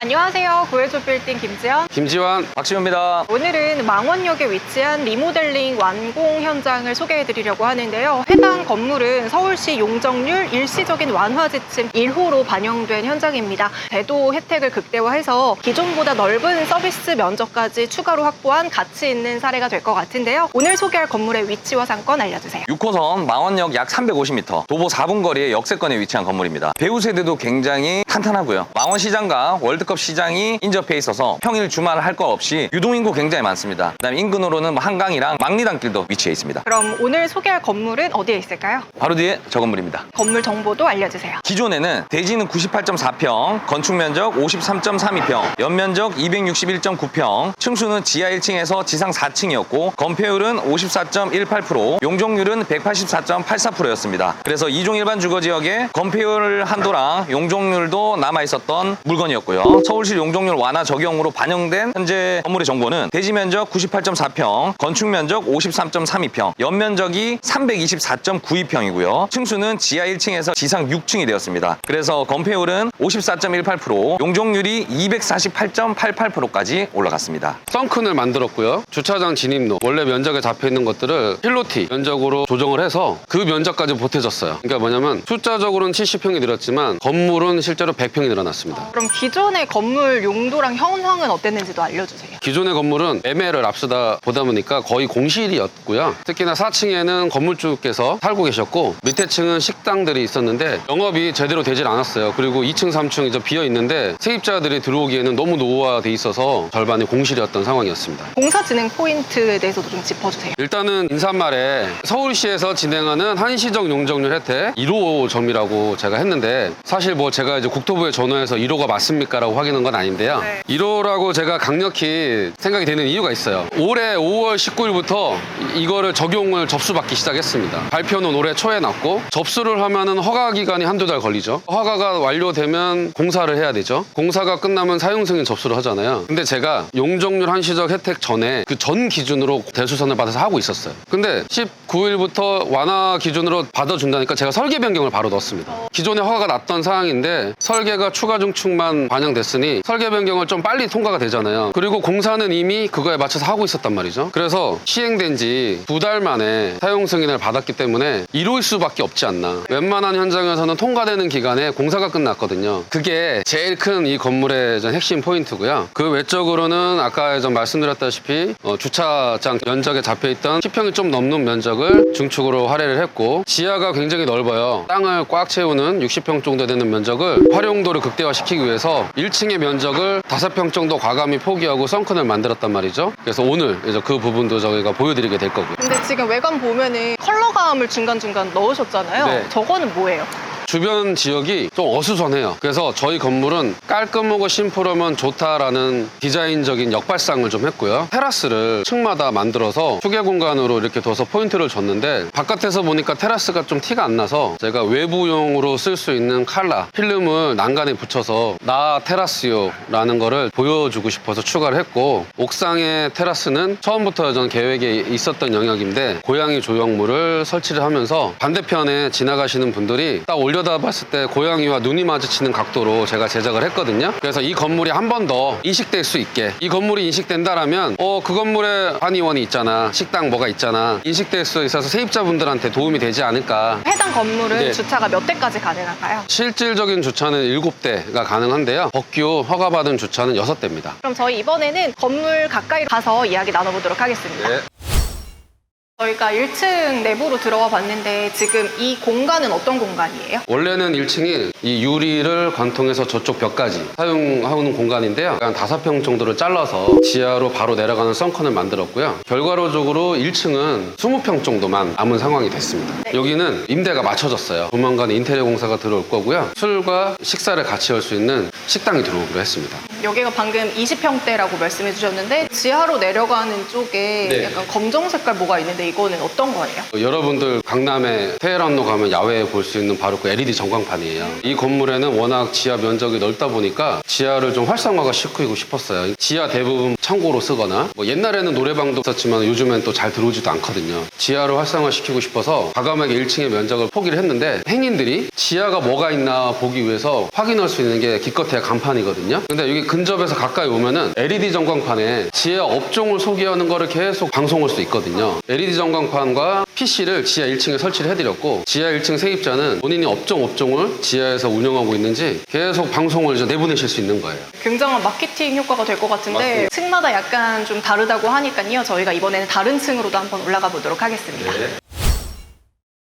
안녕하세요. 구해줘 빌딩 김지환, 박지훈입니다. 오늘은 망원역에 위치한 리모델링 완공 현장을 소개해드리려고 하는데요. 해당 건물은 서울시 용적률 일시적인 완화 지침 1호로 반영된 현장입니다. 배도 혜택을 극대화해서 기존보다 넓은 서비스 면적까지 추가로 확보한 가치 있는 사례가 될 것 같은데요. 오늘 소개할 건물의 위치와 상권 알려주세요. 6호선 망원역 약 350m, 도보 4분 거리의 역세권에 위치한 건물입니다. 배우 세대도 굉장히 탄탄하고요. 망원시장과 월드컵 시장이 인접해 있어서 평일 주말 할 거 없이 유동인구 굉장히 많습니다. 그다음에 인근으로는 한강이랑 망리단길도 위치해 있습니다. 그럼 오늘 소개할 건물은 어디에 있을까요? 바로 뒤에 저 건물입니다. 건물 정보도 알려주세요. 기존에는 대지는 98.4평, 건축면적 53.32평, 연면적 261.9평, 층수는 지하 1층에서 지상 4층이었고 건폐율은 54.18%, 용적률은 184.84%였습니다. 그래서 2종 일반 주거지역에 건폐율 한도랑 용적률도 남아있었던 물건이었고요. 서울시 용적률 완화 적용으로 반영된 현재 건물의 정보는 대지면적 98.4평, 건축면적 53.32평, 연면적이 324.92평이고요. 층수는 지하 1층에서 지상 6층이 되었습니다. 그래서 건폐율은 54.18%, 용적률이 248.88%까지 올라갔습니다. 썬큰을 만들었고요. 주차장 진입로, 원래 면적에 잡혀있는 것들을 필로티 면적으로 조정을 해서 그 면적까지 보태졌어요. 그러니까 뭐냐면 숫자적으로는 70평이 늘었지만 건물은 실제로 100평이 늘어났습니다. 그럼 기존의 건물 용도랑 현황은 어땠는지도 알려주세요. 기존의 건물은 매매를 앞서다 보다 보니까 거의 공실이었고요. 특히나 4층에는 건물주께서 살고 계셨고 밑에 층은 식당들이 있었는데 영업이 제대로 되질 않았어요. 그리고 2층, 3층 이제 비어 있는데 세입자들이 들어오기에는 너무 노후화돼 있어서 절반이 공실이었던 상황이었습니다. 공사 진행 포인트에 대해서도 좀 짚어주세요. 일단은 인사말에 서울시에서 진행하는 한시적 용적률 혜택 1호점이라고 제가 했는데 사실 뭐 제가 이제 국토부에 전화해서 1호가 맞습니까? 라고 확인한 건 아닌데요. 네. 1호라고 제가 강력히 생각이 되는 이유가 있어요. 올해 5월 19일부터 이거를 적용을 접수받기 시작했습니다. 발표는 올해 초에 났고 접수를 하면은 허가 기간이 한두 달 걸리죠. 허가가 완료되면 공사를 해야 되죠. 공사가 끝나면 사용 승인 접수를 하잖아요. 근데 제가 용적률 한시적 혜택 전에 그 전 기준으로 대수선을 받아서 하고 있었어요. 근데 19일부터 완화 기준으로 받아준다니까 제가 설계 변경을 바로 넣었습니다. 기존에 허가가 났던 사항인데 설계가 추가 중축만 반영됐으니 설계 변경을 좀 빨리 통과가 되잖아요. 그리고 공사는 이미 그거에 맞춰서 하고 있었단 말이죠. 그래서 시행된 지 2달 만에 사용 승인을 받았기 때문에 1호일 수밖에 없지 않나. 웬만한 현장에서는 통과되는 기간에 공사가 끝났거든요. 그게 제일 큰 이 건물의 핵심 포인트고요. 그 외적으로는 아까 좀 말씀드렸다시피 주차장 면적에 잡혀있던 10평이 좀 넘는 면적을 중축으로 할애를 했고 지하가 굉장히 넓어요. 땅을 꽉 채우는 60평 정도 되는 면적을 활용도를 극대화시키기 위해서 1층의 면적을 5평 정도 과감히 포기하고 썬큰을 만들었단 말이죠. 그래서 오늘 이제 그 부분도 저희가 보여드리게 될 거고요. 근데 지금 외관 보면은 컬러감을 중간중간 넣으셨잖아요. 네. 저거는 뭐예요? 주변 지역이 좀 어수선해요. 그래서 저희 건물은 깔끔하고 심플하면 좋다라는 디자인적인 역발상을 좀 했고요. 테라스를 층마다 만들어서 휴게 공간으로 이렇게 둬서 포인트를 줬는데 바깥에서 보니까 테라스가 좀 티가 안 나서 제가 외부용으로 쓸 수 있는 칼라, 필름을 난간에 붙여서 나 테라스요 라는 거를 보여주고 싶어서 추가를 했고 옥상의 테라스는 처음부터 전 계획에 있었던 영역인데 고양이 조형물을 설치를 하면서 반대편에 지나가시는 분들이 딱 올려다 봤을 때 고양이와 눈이 마주치는 각도로 제가 제작을 했거든요. 그래서 이 건물이 한 번 더 인식될 수 있게 이 건물이 인식된다라면 그 건물에 한의원이 있잖아, 식당 뭐가 있잖아, 인식될 수 있어서 세입자분들한테 도움이 되지 않을까. 해당 건물은 네. 주차가 몇 대까지 가능한가요? 실질적인 주차는 7대가 가능한데요. 법규 허가받은 주차는 6대입니다. 그럼 저희 이번에는 건물 가까이 가서 이야기 나눠보도록 하겠습니다. 네. 저희가 1층 내부로 들어와 봤는데 지금 이 공간은 어떤 공간이에요? 원래는 1층이 이 유리를 관통해서 저쪽 벽까지 사용하는 공간인데요. 한 5평 정도를 잘라서 지하로 바로 내려가는 썬큰을 만들었고요. 결과론적으로 1층은 20평 정도만 남은 상황이 됐습니다. 네. 여기는 임대가 맞춰졌어요. 조만간 인테리어 공사가 들어올 거고요. 술과 식사를 같이 할 수 있는 식당이 들어오기로 했습니다. 여기가 방금 20평대라고 말씀해 주셨는데 지하로 내려가는 쪽에 네. 약간 검정 색깔 뭐가 있는데 이거는 어떤 거예요? 여러분들 강남에 테헤란로 가면 야외에 볼 수 있는 바로 그 LED 전광판이에요. 이 건물에는 워낙 지하 면적이 넓다 보니까 지하를 좀 활성화가 시키고 싶었어요. 지하 대부분 창고로 쓰거나 뭐 옛날에는 노래방도 있었지만 요즘엔 또 잘 들어오지도 않거든요. 지하로 활성화시키고 싶어서 과감하게 1층의 면적을 포기를 했는데 행인들이 지하가 뭐가 있나 보기 위해서 확인할 수 있는 게 기껏해야 간판이거든요. 근데 여기 근접해서 가까이 오면은 LED 전광판에 지하 업종을 소개하는 거를 계속 방송할 수 있거든요. LED 전광판과 PC를 지하 1층에 설치를 해드렸고 지하 1층 세입자는 본인이 업종을 지하에서 운영하고 있는지 계속 방송을 이제 내보내실 수 있는 거예요. 굉장한 마케팅 효과가 될 것 같은데 맞습니다. 층마다 약간 좀 다르다고 하니까요. 저희가 이번에는 다른 층으로도 한번 올라가 보도록 하겠습니다. 네.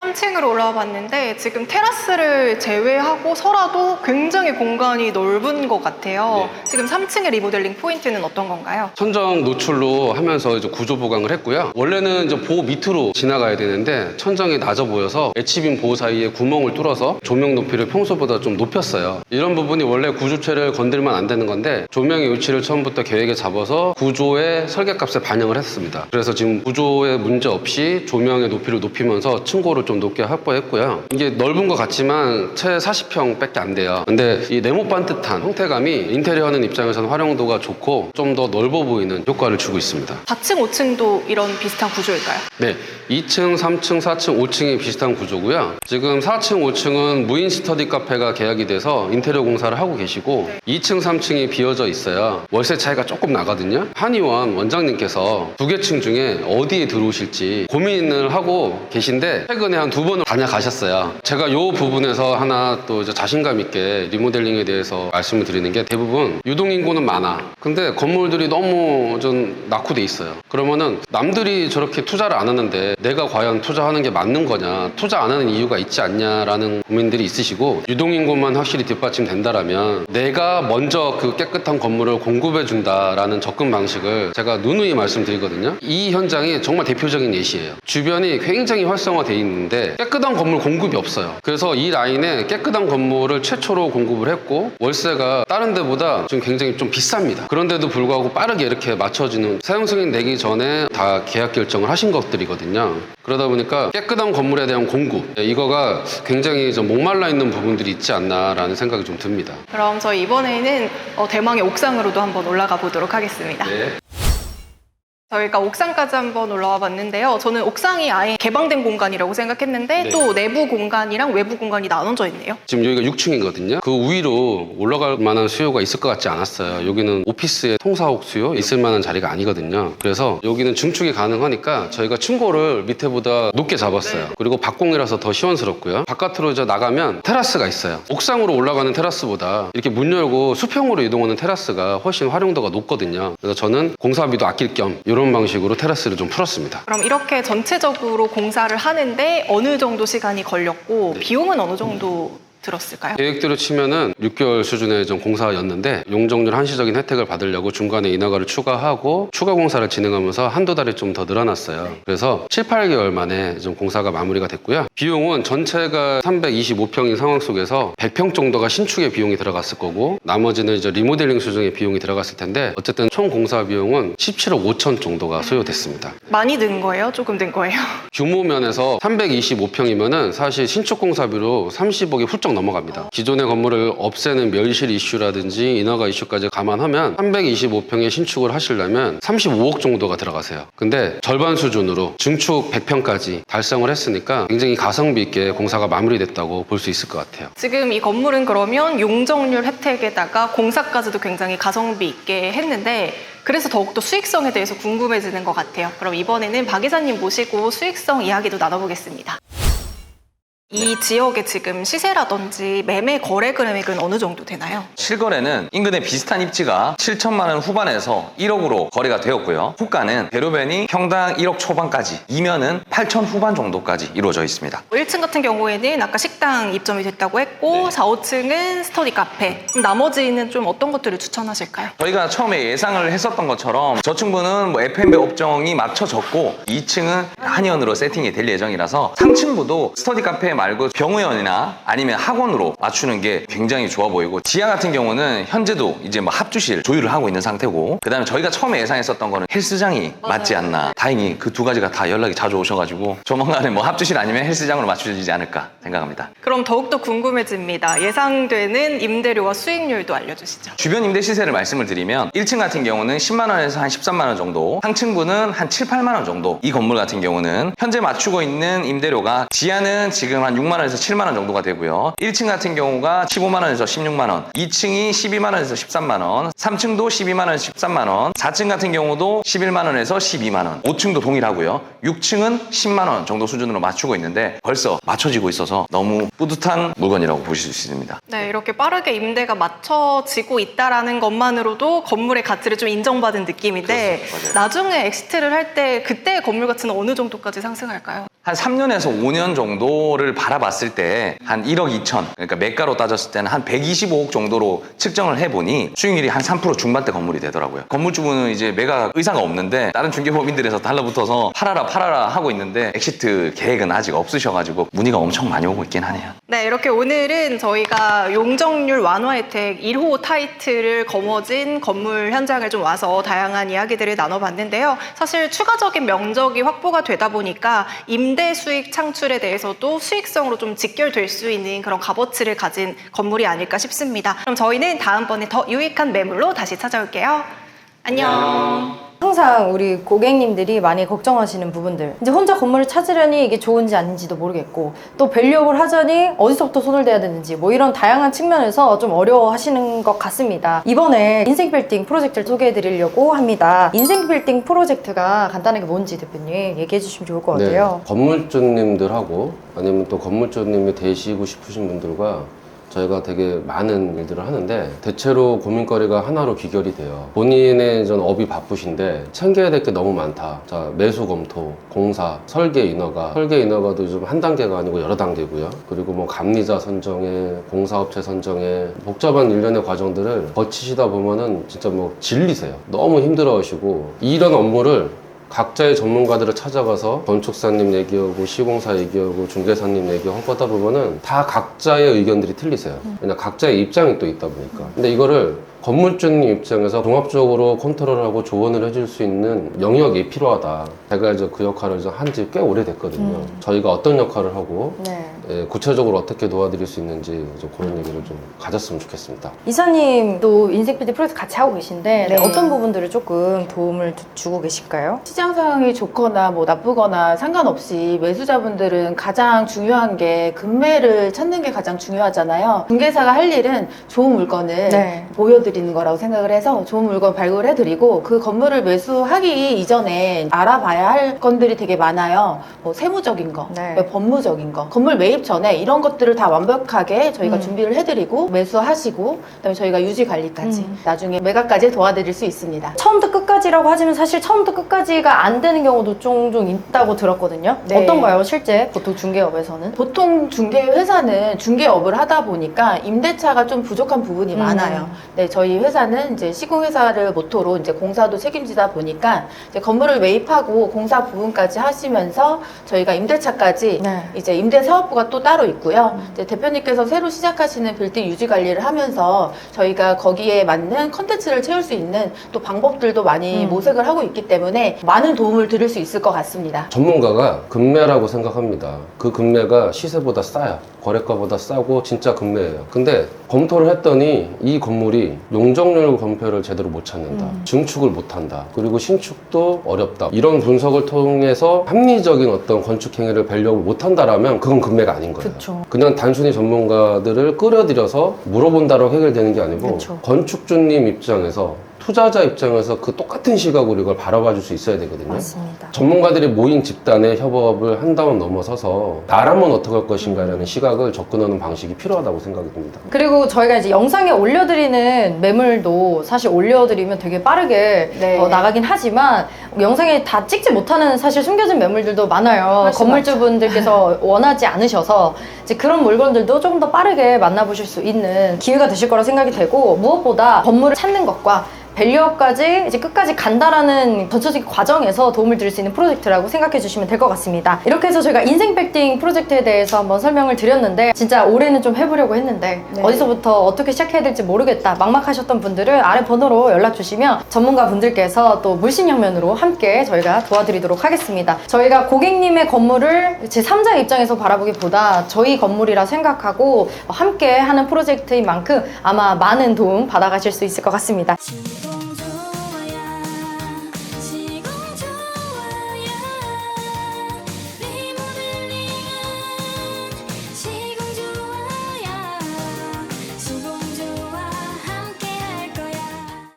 3층으로 올라와 봤는데 지금 테라스를 제외하고서라도 굉장히 공간이 넓은 것 같아요. 네. 지금 3층의 리모델링 포인트는 어떤 건가요? 천정 노출로 하면서 이제 구조 보강을 했고요. 원래는 이제 보호 밑으로 지나가야 되는데 천정이 낮아 보여서 H빔 보호 사이에 구멍을 뚫어서 조명 높이를 평소보다 좀 높였어요. 이런 부분이 원래 구조체를 건들면 안 되는 건데 조명의 위치를 처음부터 계획에 잡아서 구조의 설계값에 반영을 했습니다. 그래서 지금 구조에 문제 없이 조명의 높이를 높이면서 층고를 좀 높게 확보했고요. 이게 넓은 것 같지만 채 40평밖에 안 돼요. 근데 이 네모 반듯한 형태감이 인테리어 하는 입장에서는 활용도가 좋고 좀 더 넓어 보이는 효과를 주고 있습니다. 4층, 5층도 이런 비슷한 구조일까요? 네, 2층, 3층, 4층, 5층이 비슷한 구조고요. 지금 4층, 5층은 무인 스터디 카페가 계약이 돼서 인테리어 공사를 하고 계시고 2층, 3층이 비어져 있어요. 월세 차이가 조금 나거든요. 한의원 원장님께서 두 개 층 중에 어디에 들어오실지 고민을 하고 계신데 최근에 한 2번을 다녀가셨어요. 제가 이 부분에서 하나 또 이제 자신감 있게 리모델링에 대해서 말씀을 드리는 게 대부분 유동인구는 많아. 근데 건물들이 너무 좀 낙후돼 있어요. 그러면은 남들이 저렇게 투자를 안 하는데 내가 과연 투자하는 게 맞는 거냐, 투자 안 하는 이유가 있지 않냐라는 고민들이 있으시고 유동인구만 확실히 뒷받침된다라면 내가 먼저 그 깨끗한 건물을 공급해 준다라는 접근 방식을 제가 누누이 말씀드리거든요. 이 현장이 정말 대표적인 예시예요. 주변이 굉장히 활성화돼 있는데 깨끗한 건물 공급이 없어요. 그래서 이 라인에 깨끗한 건물을 최초로 공급을 했고 월세가 다른 데보다 지금 굉장히 좀 비쌉니다. 그런데도 불구하고 빠르게 이렇게 맞춰지는 사용 승인 내기 전에 다 계약 결정을 하신 것들이거든요. 그러다 보니까 깨끗한 건물에 대한 공급 이거가 굉장히 좀 목말라 있는 부분들이 있지 않나라는 생각이 좀 듭니다. 그럼 저희 이번에는 대망의 옥상으로도 한번 올라가 보도록 하겠습니다. 네. 저희가 옥상까지 한번 올라와 봤는데요. 저는 옥상이 아예 개방된 공간이라고 생각했는데 네. 또 내부 공간이랑 외부 공간이 나눠져 있네요. 지금 여기가 6층이거든요. 그 위로 올라갈 만한 수요가 있을 것 같지 않았어요. 여기는 오피스의 통사옥 수요 있을 만한 자리가 아니거든요. 그래서 여기는 중축이 가능하니까 저희가 층고를 밑에보다 높게 잡았어요. 그리고 박공이라서 더 시원스럽고요. 바깥으로 이제 나가면 테라스가 있어요. 옥상으로 올라가는 테라스보다 이렇게 문 열고 수평으로 이동하는 테라스가 훨씬 활용도가 높거든요. 그래서 저는 공사비도 아낄 겸 이런 방식으로 테라스를 좀 풀었습니다. 그럼 이렇게 전체적으로 공사를 하는데 어느 정도 시간이 걸렸고 비용은 어느 정도 들었을까요? 계획대로 치면은 6개월 수준의 좀 공사였는데 용적률 한시적인 혜택을 받으려고 중간에 인허가를 추가하고 추가 공사를 진행하면서 한두 달이 좀 더 늘어났어요. 그래서 7, 8개월 만에 좀 공사가 마무리가 됐고요. 비용은 전체가 325평인 상황 속에서 100평 정도가 신축의 비용이 들어갔을 거고 나머지는 이제 리모델링 수준의 비용이 들어갔을 텐데 어쨌든 총 공사 비용은 17억 5천 정도가 소요됐습니다. 많이 든 거예요? 조금 든 거예요? 규모 면에서 325평이면은 사실 신축 공사비로 30억이 훌쩍 넘어갑니다. 기존의 건물을 없애는 멸실 이슈라든지 인허가 이슈까지 감안하면 325평의 신축을 하시려면 35억 정도가 들어가세요. 근데 절반 수준으로 증축 100평까지 달성을 했으니까 굉장히 가성비 있게 공사가 마무리됐다고 볼 수 있을 것 같아요. 지금 이 건물은 그러면 용적률 혜택에다가 공사까지도 굉장히 가성비 있게 했는데 그래서 더욱더 수익성에 대해서 궁금해지는 것 같아요. 그럼 이번에는 박 이사님 모시고 수익성 이야기도 나눠보겠습니다. 이 지역의 지금 시세라든지 매매 거래 금액은 어느 정도 되나요? 실거래는 인근의 비슷한 입지가 7천만 원 후반에서 1억으로 거래가 되었고요. 호가는 대로변이 평당 1억 초반까지, 이면은 8천 후반 정도까지 이루어져 있습니다. 1층 같은 경우에는 아까 식당 입점이 됐다고 했고 4, 5층은 스터디 카페, 그럼 나머지는 좀 어떤 것들을 추천하실까요? 저희가 처음에 예상을 했었던 것처럼 저층부는 뭐 F&B 업종이 맞춰졌고 2층은 한의원으로 세팅이 될 예정이라서 3층부도 스터디 카페에 말고 병의원이나 아니면 학원으로 맞추는 게 굉장히 좋아 보이고, 지하 같은 경우는 현재도 이제 뭐 합주실 조율을 하고 있는 상태고, 그 다음에 저희가 처음에 예상했었던 거는 헬스장이 맞지 않나. 다행히 그 두 가지가 다 연락이 자주 오셔가지고 조만간에 뭐 합주실 아니면 헬스장으로 맞춰지지 않을까 생각합니다. 그럼 더욱더 궁금해집니다. 예상되는 임대료와 수익률도 알려주시죠. 주변 임대 시세를 말씀을 드리면 1층 같은 경우는 10만 원에서 한 13만 원 정도, 상층부는 한 7, 8만 원 정도. 이 건물 같은 경우는 현재 맞추고 있는 임대료가 지하는 지금 한 6만 원에서 7만 원 정도가 되고요. 1층 같은 경우가 15만 원에서 16만 원, 2층이 12만 원에서 13만 원, 3층도 12만 원에서 13만 원, 4층 같은 경우도 11만 원에서 12만 원, 5층도 동일하고요. 6층은 10만 원 정도 수준으로 맞추고 있는데 벌써 맞춰지고 있어서 너무 뿌듯한 물건이라고 보실 수 있습니다. 네, 이렇게 빠르게 임대가 맞춰지고 있다라는 것만으로도 건물의 가치를 좀 인정받은 느낌인데, 그렇습니다. 맞아요. 나중에 엑시트를 할 때 그때의 건물 가치는 어느 정도까지 상승할까요? 한 3년에서 5년 정도를 바라봤을 때 한 1억 2천, 그러니까 매가로 따졌을 때는 한 125억 정도로 측정을 해보니 수익률이 한 3% 중반대 건물이 되더라고요. 건물주분은 이제 매가 의사가 없는데 다른 중개법인들에서 달라붙어서 팔아라 하고 있는데 엑시트 계획은 아직 없으셔가지고 문의가 엄청 많이 오고 있긴 하네요. 네, 이렇게 오늘은 저희가 용적률 완화 혜택 1호 타이틀을 거머쥔 건물 현장을 좀 와서 다양한 이야기들을 나눠봤는데요. 사실 추가적인 명적이 확보가 되다 보니까 임대 수익 창출에 대해서도 수익성으로 좀 직결될 수 있는 그런 값어치를 가진 건물이 아닐까 싶습니다. 그럼 저희는 다음번에 더 유익한 매물로 다시 찾아올게요. 안녕. 항상 우리 고객님들이 많이 걱정하시는 부분들, 이제 혼자 건물을 찾으려니 이게 좋은지 아닌지도 모르겠고, 또 밸류업을 하자니 어디서부터 손을 대야 되는지, 뭐 이런 다양한 측면에서 좀 어려워하시는 것 같습니다. 이번에 인생빌딩 프로젝트를 소개해 드리려고 합니다. 인생빌딩 프로젝트가 간단하게 뭔지 대표님 얘기해 주시면 좋을 것 같아요. 네, 건물주님들하고 아니면 또 건물주님이 되시고 싶으신 분들과 저희가 되게 많은 일들을 하는데, 대체로 고민거리가 하나로 귀결이 돼요. 본인의 전 업이 바쁘신데 챙겨야 될 게 너무 많다. 자, 매수 검토, 공사, 설계 인허가도 요즘 한 단계가 아니고 여러 단계고요. 그리고 뭐 감리자 선정에, 공사업체 선정에, 복잡한 일련의 과정들을 거치시다 보면은 진짜 뭐 질리세요. 너무 힘들어하시고, 이런 업무를 각자의 전문가들을 찾아가서 건축사님 얘기하고 시공사 얘기하고 중개사님 얘기하고 하다 보면은 다 각자의 의견들이 틀리세요. 왜냐, 각자의 입장이 또 있다 보니까. 근데 이거를 건물주님 입장에서 종합적으로 컨트롤하고 조언을 해줄 수 있는 영역이 필요하다. 제가 이제 그 역할을 한 지 꽤 오래됐거든요. 저희가 어떤 역할을 하고 네. 예, 구체적으로 어떻게 도와드릴 수 있는지 좀 그런 얘기를 좀 가졌으면 좋겠습니다. 이사님도 인생빌딩 프로젝트 같이 하고 계신데 네. 어떤 부분들을 조금 도움을 주고 계실까요? 시장 상황이 좋거나 뭐 나쁘거나 상관없이 매수자분들은 가장 중요한 게 금매를 찾는 게 가장 중요하잖아요. 중개사가 할 일은 좋은 물건을 네. 보여드리는 거라고 생각을 해서 좋은 물건 발굴해드리고, 그 건물을 매수하기 이전에 알아봐야 할 건들이 되게 많아요. 뭐 세무적인 거, 네. 뭐 법무적인 거, 건물 매입 전에 이런 것들을 다 완벽하게 저희가 준비를 해드리고 매수하시고, 그다음에 저희가 유지 관리까지 나중에 매각까지 도와드릴 수 있습니다. 처음부터 끝까지라고 하지만 사실 처음부터 끝까지가 안 되는 경우도 종종 있다고 들었거든요. 네. 어떤가요, 실제 보통 중개업에서는? 보통 중개회사는 중개업을 하다 보니까 임대차가 좀 부족한 부분이 많아요. 네, 저희 회사는 이제 시공회사를 모토로 이제 공사도 책임지다 보니까 이제 건물을 매입하고 공사 부분까지 하시면서 저희가 임대차까지 네. 이제 임대 사업부가 또 따로 있고요. 이제 대표님께서 새로 시작하시는 빌딩 유지 관리를 하면서 저희가 거기에 맞는 컨텐츠를 채울 수 있는 또 방법들도 많이 모색을 하고 있기 때문에 많은 도움을 드릴 수 있을 것 같습니다. 전문가가 금매라고 생각합니다. 그 금매가 시세보다 싸요. 거래가보다 싸고 진짜 금매예요. 근데 검토를 했더니 이 건물이 용적률 검표를 제대로 못 찾는다. 증축을 못 한다. 그리고 신축도 어렵다. 이런 분석을 통해서 합리적인 어떤 건축 행위를 밸류업을 못 한다라면 그건 금매가 아닌 거예요. 그쵸. 그냥 단순히 전문가들을 끌어들여서 물어본다로 해결되는 게 아니고, 그쵸. 건축주님 입장에서, 투자자 입장에서 그 똑같은 시각으로 이걸 바라봐 줄 수 있어야 되거든요. 맞습니다. 전문가들이 모인 집단의 협업을 한다면 넘어서서 나라면 어떻게 할 것인가라는 시각을 접근하는 방식이 필요하다고 생각이 듭니다. 그리고 저희가 이제 영상에 올려드리는 매물도 사실 올려드리면 되게 빠르게 네. 나가긴 하지만 영상에 다 찍지 못하는 사실 숨겨진 매물들도 많아요. 훨씬 건물주분들께서 원하지 않으셔서 이제 그런 물건들도 조금 더 빠르게 만나보실 수 있는 기회가 되실 거라 생각이 되고, 무엇보다 건물을 찾는 것과 밸류업까지 이제 끝까지 간다라는 전체적인 과정에서 도움을 드릴 수 있는 프로젝트라고 생각해 주시면 될 것 같습니다. 이렇게 해서 저희가 인생 백딩 프로젝트에 대해서 한번 설명을 드렸는데 진짜 올해는 좀 해보려고 했는데 네. 어디서부터 어떻게 시작해야 될지 모르겠다 막막하셨던 분들은 아래 번호로 연락 주시면 전문가 분들께서 또 물신형면으로 함께 저희가 도와드리도록 하겠습니다. 저희가 고객님의 건물을 제3자 입장에서 바라보기보다 저희 건물이라 생각하고 함께 하는 프로젝트인 만큼 아마 많은 도움 받아가실 수 있을 것 같습니다.